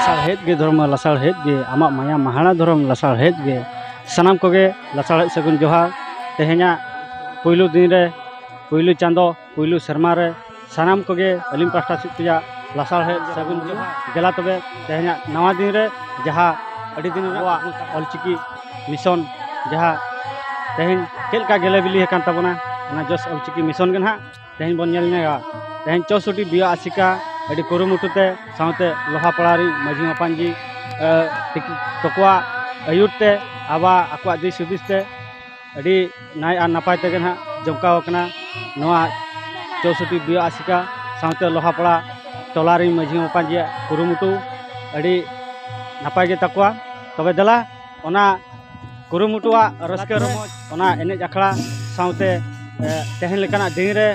लासाड़हेद गे धर्म लासाड़हेद गे आमाग माया महाना धर्म लासाड़हेद गे सानाम कोगे लासाड़हेद सगुन जोहार तेहेना पुइलु दिन रे पुइलु चांदो पुइलु शर्मा रे सानाम कोगे अलिम पास्टा सिपिया लासाड़हेद सगुन जोहार गेला तबे तेहेना नवा दिन रे जहा अडी दिन वा ऑलचिकी मिशन जहा तेहेन केलका गेले बिली हेकान ताबोना ना जस ऑलचिकी मिशन गन हा तेहेन बन नेल नेगा तेहेन 64 बिया आसिका अड़ी कुरुमुटुते साउते लोहापड़ारी माझी मापांजी तकवा अयुरते आबा आकवा दिस हुदिसते अड़ी नाय आ नापाय तेगे ना जमकाव कना नोआ 64 बिया आसिका साउते लोहापड़ा टोलारी माझी मापांजी कुरुमुटु अड़ी नापाय गे तकवा तबे दला ओना कुरुमुटुआ रस्के रमोज ओना एनेज आखड़ा साउते तेहन लेकाना दिन रे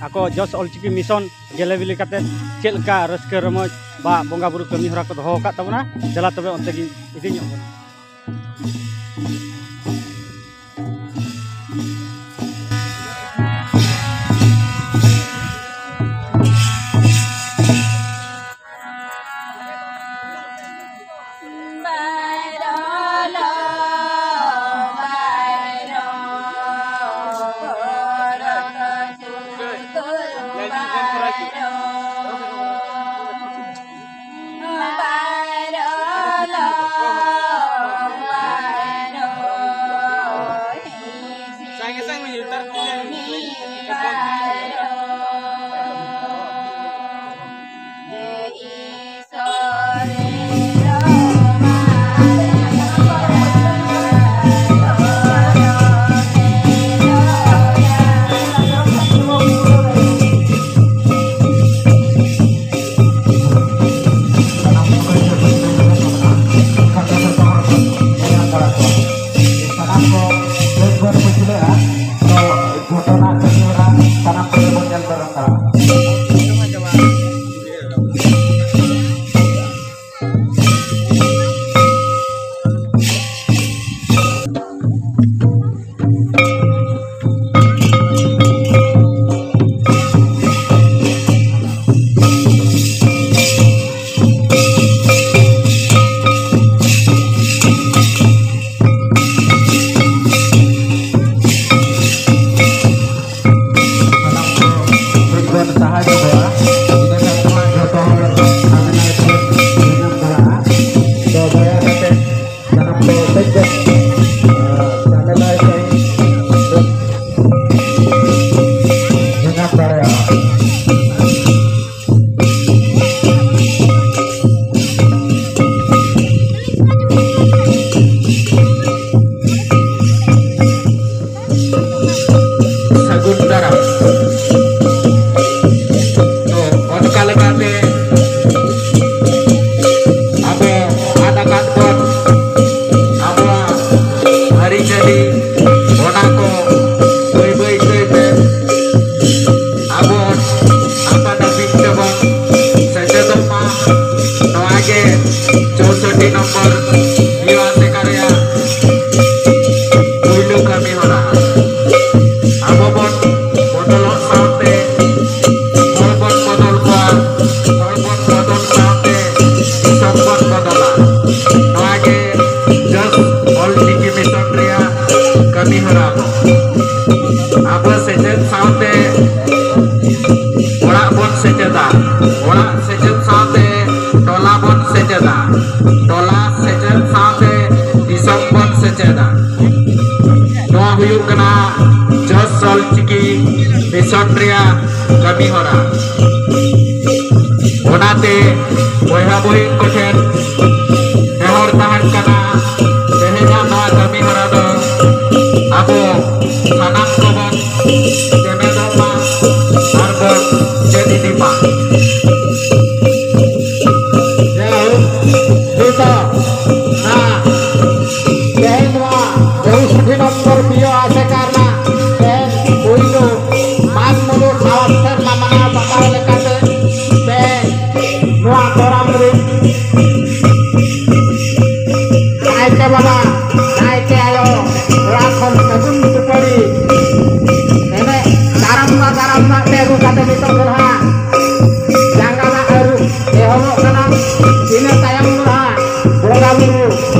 आको जस ऑलचिकी मिशन गेले बिली काते चेलका रस्के रमोज बा बोंगा बुरु कमी हरा को दोहो का तबना चला तबे ओनते गी इदि ᱧᱚᱜ कमी हरा ओनाते बोहा बोही कोठेन नेहर ताहन कना तेहेना नवा कमी हरा दो आबो सानाम कोबन तेमेदमा आरबन चेदी दीपा जय दीपा ना तेहेनवा 64 नंबर पियो आसे करना तेन कोइनो मान मुलुर खावासर मामना बताव लेकाते ते नोआ तोरा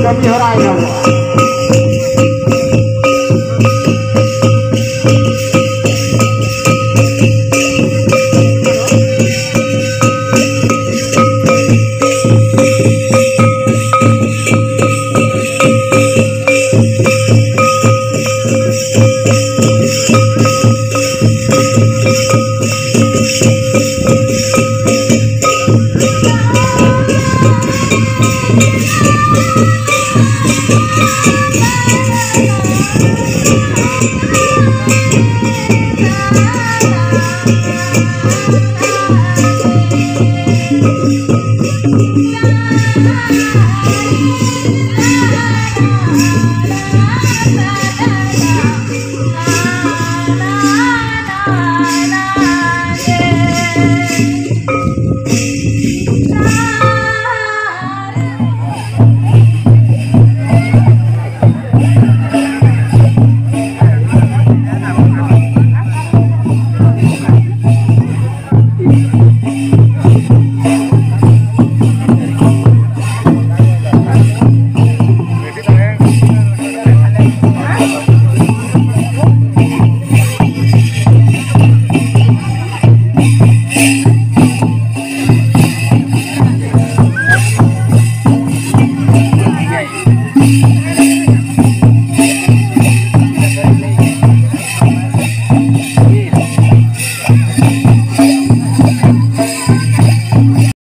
kami horai nama.